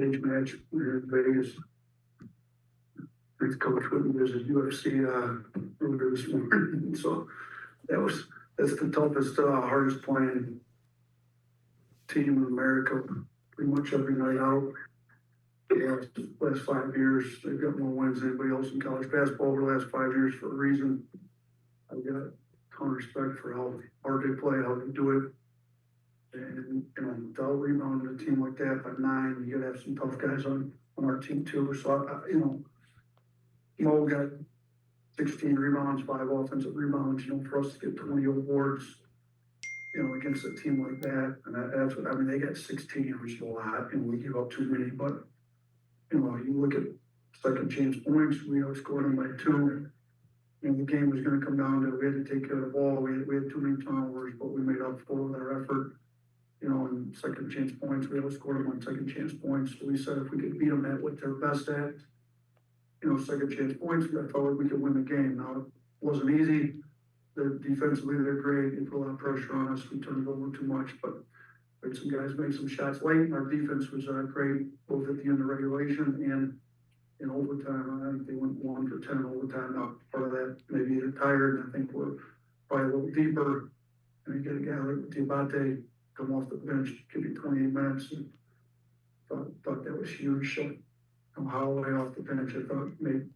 age match. We were in Vegas. His coach wouldn't visit UFC earlier this morning. So that's the toughest, hardest playing team in America. Pretty much every night out. The last 5 years, they've got more wins than anybody else in college basketball over the last 5 years for a reason. I've got a ton of respect for how hard they play, how they do it. And, without rebounding a team like that by 9, you gotta have some tough guys on our team too. So, Mo got 16 rebounds, 5 offensive rebounds, for us to get 20 awards, against a team like that. And that's what, they got 16, which is a lot, and we give up too many. But, you look at second chance points, we outscored them by 2. The game was going to come down to we had to take care of the ball. We had too many turnovers, but we made up for with our effort. And second chance points, we outscored them on second chance points. So we said if we could beat them at what they're best at, second chance points, I felt like we could win the game. Now, it wasn't easy. Defensively, they're great. They put a lot of pressure on us. We turned it over too much, but we had some guys make some shots late. Our defense was great, both at the end of regulation and in overtime. I think they went 1 for 10 in overtime. Now, part of that, maybe they're tired, and I think we're probably a little deeper. And you get a guy like Dioubate come off the bench, give you 28 minutes. And thought that was huge. So, Holloway off the bench, I thought made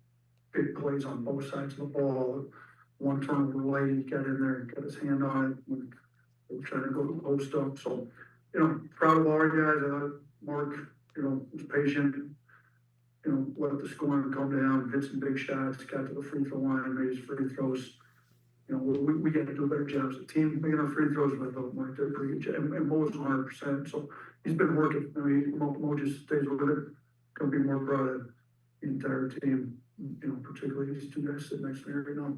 big plays on both sides of the ball. One turnover late, he got in there and got his hand on it when they were trying to go to post up. So, proud of all our guys. Mark, was patient. Let the scoring come down, hit some big shots, got to the free throw line, made his free throws. We got to do a better job as a team making our free throws. But I thought Mark did a pretty good job, and Mo's 100%. So he's been working. Mo just stays with it. Gonna be more proud of the entire team. Particularly these 2 guys sitting next to me right now.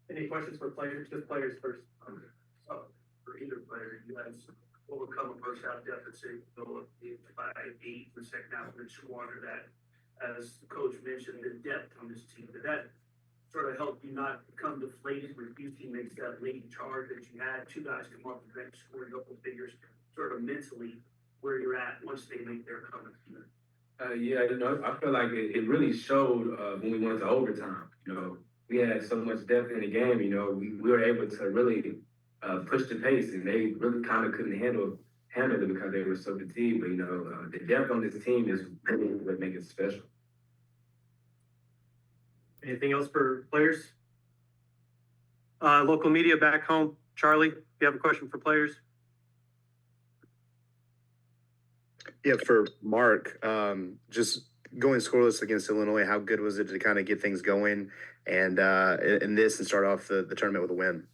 Any questions for players? Just players first. So for either player, you guys overcome a first half deficit, go up by 8 in the second half, and squander that. As the coach mentioned, the depth on this team. Did that sort of help you not become deflated when your team makes that late charge that you had? 2 guys come off the bench, scoring double figures, sort of mentally where you're at once they make their comeback. Yeah, I feel like it really showed when we went to overtime. We had so much depth in the game. We were able to really push the pace, and they really kind of couldn't handle it because they were so fatigued. But the depth on this team is really what makes it special. Anything else for players? Local media back home, Charlie, if you have a question for players. Yeah, for Mark, just going scoreless against Illinois, how good was it to kind of get things going and in this and start off the tournament with a win?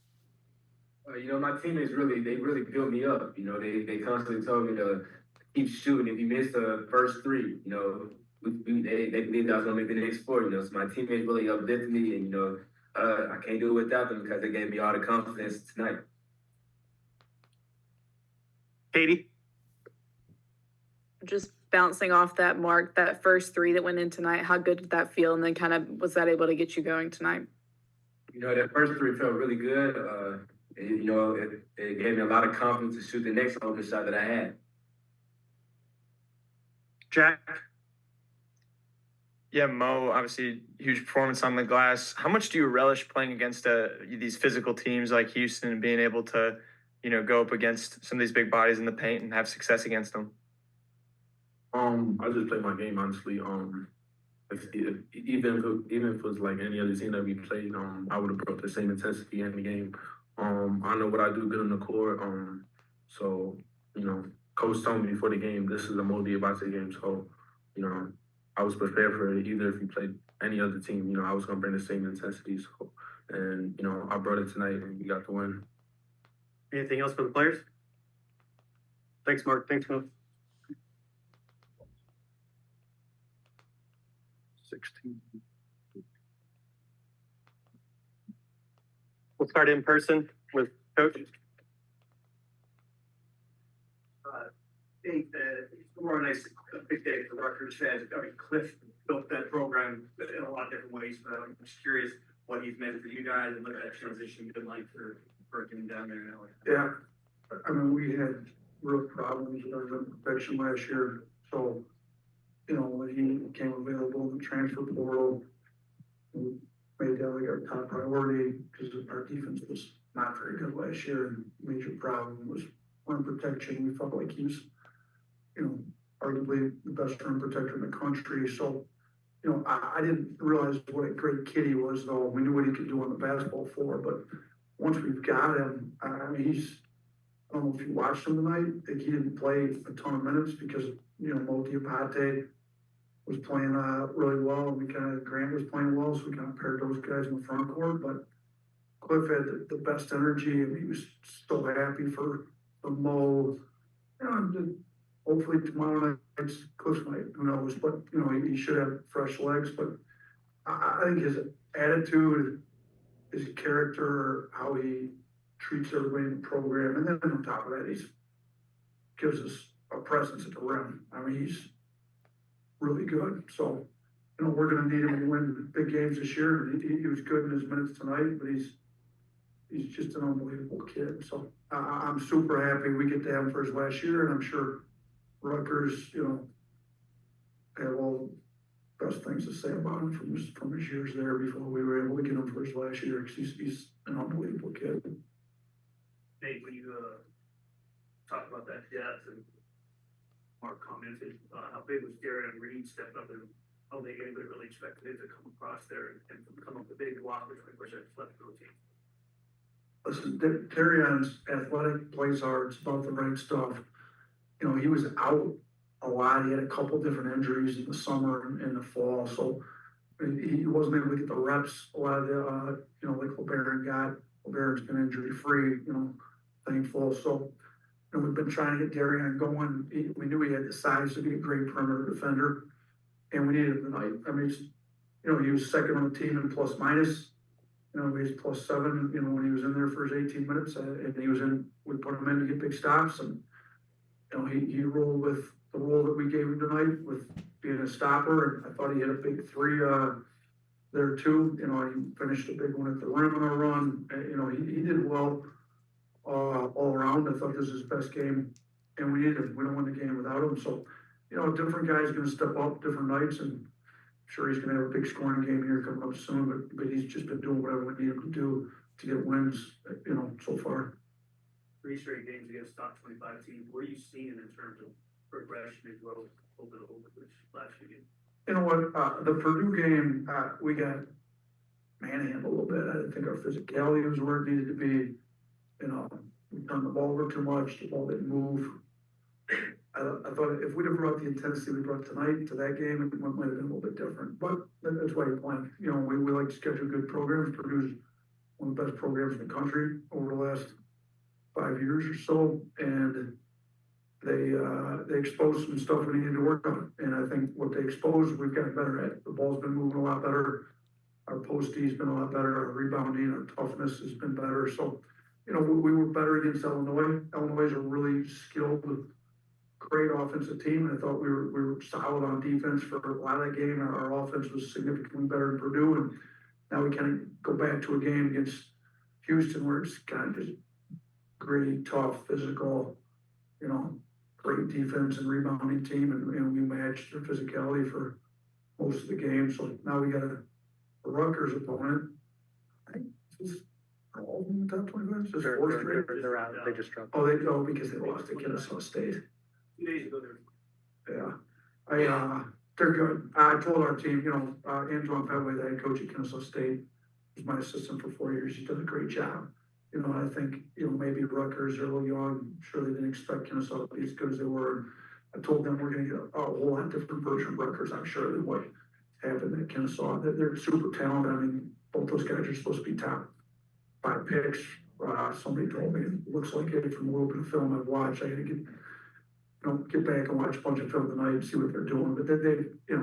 My teammates really built me up. They constantly told me to keep shooting. If you miss the first 3, they believed I was gonna make the next 4. So my teammates really uplifted me, and I can't do it without them because they gave me all the confidence tonight. Katie? Just bouncing off that, Mark, that first 3 that went in tonight, how good did that feel? And then kind of was that able to get you going tonight? That first 3 felt really good. It gave me a lot of confidence to shoot the next open shot that I had. Jack? Yeah, Mo, obviously huge performance on the glass. How much do you relish playing against these physical teams like Houston and being able to, go up against some of these big bodies in the paint and have success against them? I just play my game honestly. Even if it was like any other team that we played, I would have brought the same intensity in the game. I know what I do good on the court. So coach told me before the game, this is a Mouhamed Dioubate game. So I was prepared for it. Either if we played any other team, I was gonna bring the same intensity. So, and I brought it tonight, and we got the win. Anything else for the players? Thanks, Mark. Thanks, Mo. 16. We'll start in person with Coach. It's more nice, a big day for Rutgers fans. Cliff built that program in a lot of different ways, but I'm just curious what he's meant for you guys and what that transition been like for working down there now. Yeah, we had real problems with our perfection last year. So transfer portal. We made that like our top priority because our defense was not very good last year, and major problem was run protection. We felt like he was, arguably the best run protector in the country. So, I didn't realize what a great kid he was, though. We knew what he could do on the basketball floor, but once we've got him, I mean, I don't know if you watched him tonight. Like, he didn't play a ton of minutes because, Mouhamed Dioubate was playing really well, and Grant was playing well, so we kind of paired those guys in the front court. But Cliff had the best energy, and he was so happy for Mo. And hopefully tomorrow night's Cliff's night, who knows? But he should have fresh legs. But I think his attitude, his character, how he treats everybody in the program, and then on top of that, he gives us a presence at the rim. I mean, he's really good. So, we're going to need him to win big games this year. He was good in his minutes tonight, but he's just an unbelievable kid. So I'm super happy we get to have him for his last year, and I'm sure Rutgers, have all the best things to say about him from his years there before we were able to get him for his last year, because he's an unbelievable kid. Nate, when you talk about that depth, and Mark commented, how big was Darian Reed stepping up, and I don't think anybody really expected it to come across there and come up with a big block for 20% left field team. Listen, Darion's athletic, plays hard, it's about the right stuff. He was out a lot. He had a couple different injuries in the summer and in the fall, so he wasn't able to get the reps a lot of the, like LeBaron got. LeBaron's been injury free, thankful. So, we've been trying to get Darian going. We knew he had the size to be a great perimeter defender, and we needed him tonight. I mean, he was second on the team in plus minus. He was +7, when he was in there for his 18 minutes, and we put him in to get big stops, and, he rolled with the role that we gave him tonight with being a stopper, and I thought he had a big three, there too. He finished a big one at the rim on a run. He did well, all around. I thought this was his best game, and we needed him. We don't win the game without him. So, different guys going to step up different nights, and I'm sure he's going to have a big scoring game here coming up soon, but he's just been doing whatever we need him to do to get wins, so far. 3 straight games against top 25 teams. What are you seeing in terms of progression and growth over this last few games? You know what, the Purdue game, we got manhandled a little bit. I didn't think our physicality was where it needed to be. We turned the ball over too much. The ball didn't move. I thought if we'd have brought the intensity we brought tonight to that game, it might have been a little bit different. But that's why you're playing. We like to schedule good programs. Purdue's one of the best programs in the country over the last 5 years or so, and they exposed some stuff we needed to work on. And I think what they exposed, we've gotten better at. The ball's been moving a lot better. Our post-D's been a lot better. Our rebounding, our toughness has been better. So, we were better against Illinois. Illinois is a really skilled, great offensive team. And I thought we were solid on defense for a lot of that game. Our offense was significantly better than Purdue. And now we kind of go back to a game against Houston where it's kind of just gritty, tough, physical, great defense and rebounding team, and we matched their physicality for most of the game. So now we got a Rutgers opponent. I think this is all in the top 25. This is fourth straight. They're out. They just dropped. Oh, because they lost to Kennesaw State. 2 days ago, there. Yeah, they're good. I told our team, Antoine Pedway, the head coach at Kennesaw State, was my assistant for 4 years. He did a great job. I think, maybe Rutgers are a little young. I'm sure they didn't expect Kennesaw to be as good as they were. I told them we're going to get a whole lot different version of Rutgers, I'm sure, than what happened at Kennesaw. They're super talented. I mean, both those guys are supposed to be top 5 picks. Somebody told me it looks like it from a little bit of film I've watched. I got to get back and watch a bunch of film tonight and see what they're doing. But they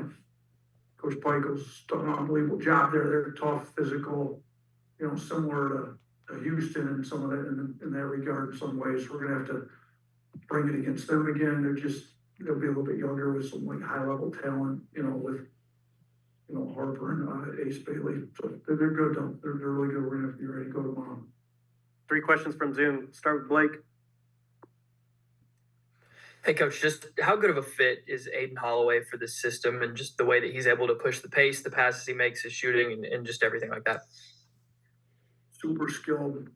Coach Pikel's done an unbelievable job there. They're tough, physical, similar to Houston and some of that in that regard in some ways. We're gonna have to bring it against them again. They'll be a little bit younger with some like high level talent, with Harper and Ace Bailey. So they're good though. They're really good. We're gonna have to be ready to go tomorrow. 3 questions from Zoom. Start with Blake. Hey, Coach, just how good of a fit is Aiden Holloway for this system and just the way that he's able to push the pace, the passes he makes, his shooting, and just everything like that? Super skilled,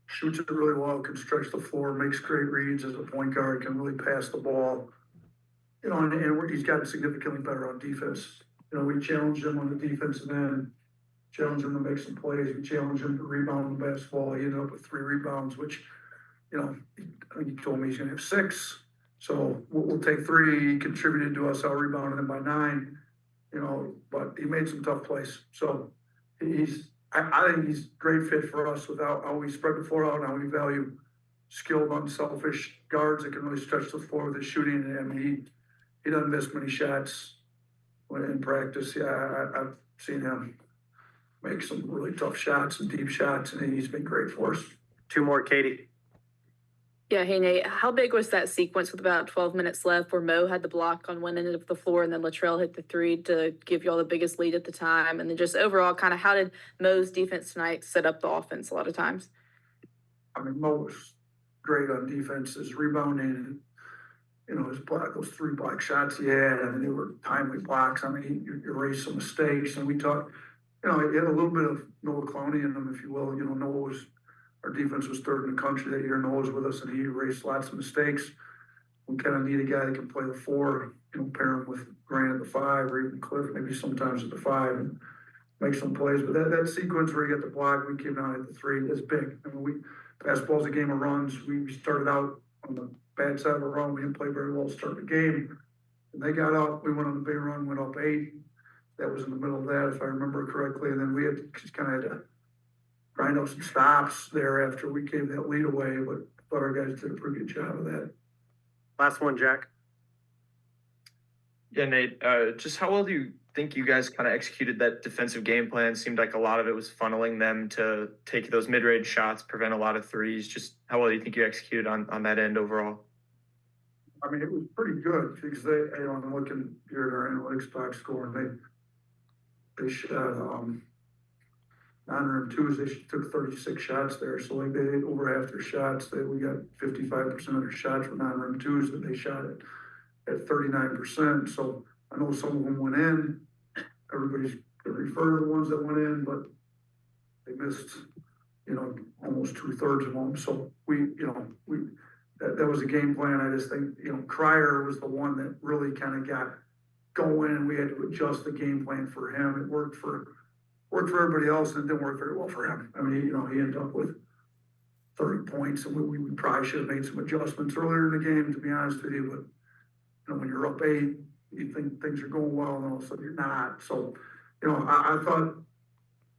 shoots it really well, can stretch the floor, makes great reads as a point guard, can really pass the ball. You know, and he's gotten significantly better on defense. You know, we challenged him on the defensive end, challenged him to make some plays, we challenged him to rebound the basketball. He ended up with 3 rebounds, which, you know, I think he told me he's gonna have 6. So we'll take 3. He contributed to us, out rebounding him by 9, you know, but he made some tough plays. So I think he's a great fit for us with how we spread the floor out and how we value skilled, unselfish guards that can really stretch the floor with his shooting. I mean, he doesn't miss many shots when in practice. Yeah, I've seen him make some really tough shots and deep shots, and he's been great for us. 2 more, Katie. Yeah, hey Nate, how big was that sequence with about 12 minutes left where Mo had the block on one end of the floor and then Latrell hit the 3 to give y'all the biggest lead at the time? And then just overall, kind of how did Mo's defense tonight set up the offense a lot of times? I mean, Mo was great on defense, his rebounding, and, you know, his block, those 3 block shots he had. I mean, they were timely blocks. I mean, he erased some mistakes, and we talked, you know, he had a little bit of Noah Clowney in him, if you will. You know, Noah was, our defense was 3rd in the country that year. Noah was with us, and he erased lots of mistakes. We kind of need a guy that can play the 4, you know, pair him with Grant at the 5, or even Cliff maybe sometimes at the 5, and make some plays. But that sequence where he got the block, we came down at the 3, is big. I mean, basketball's a game of runs. We started out on the bad side of the run. We didn't play very well to start the game. And they got up, we went on the big run, went up 8. That was in the middle of that, if I remember correctly. And then we had just kind of had to grind up some stops there after we gave that lead away. But I thought our guys did a pretty good job of that. Last one, Jack. Yeah, Nate, just how well do you think you guys kind of executed that defensive game plan? Seemed like a lot of it was funneling them to take those mid-range shots, prevent a lot of threes. Just how well do you think you executed on that end overall? I mean, it was pretty good because they, you know, I'm looking here at our analytics box score, and they shot non-rim twos. They took 36 shots there, so like they over half their shots. We got 55% of their shots were non-rim twos that they shot at 39%. So I know some of them went in. Everybody's gonna refer to the ones that went in, but they missed, you know, almost 2/3 of them. So that was a game plan. I just think, you know, Cryer was the one that really kind of got going, and we had to adjust the game plan for him. It worked for everybody else, and it didn't work very well for him. I mean, you know, he ended up with 30 points, and we probably should have made some adjustments earlier in the game, to be honest with you. But, you know, when you're up 8, you think things are going well, and all of a sudden you're not. So, you know, I thought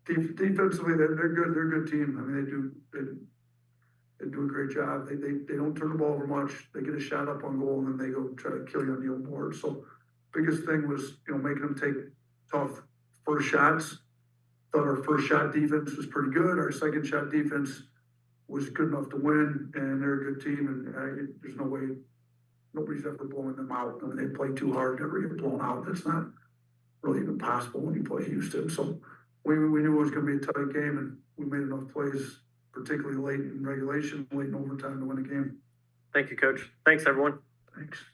defensively they're good. They're a good team. I mean, they do a great job. They don't turn the ball over much. They get a shot up on goal, and then they go try to kill you on the old board. So biggest thing was, you know, making them take tough first shots. Thought our first shot defense was pretty good. Our second shot defense was good enough to win, and they're a good team. And there's no way nobody's ever blowing them out. I mean, they play too hard to ever get blown out. That's not really even possible when you play Houston. So we knew it was going to be a tight game, and we made enough plays, particularly late in regulation, late in overtime, to win the game. Thank you, Coach. Thanks, everyone. Thanks.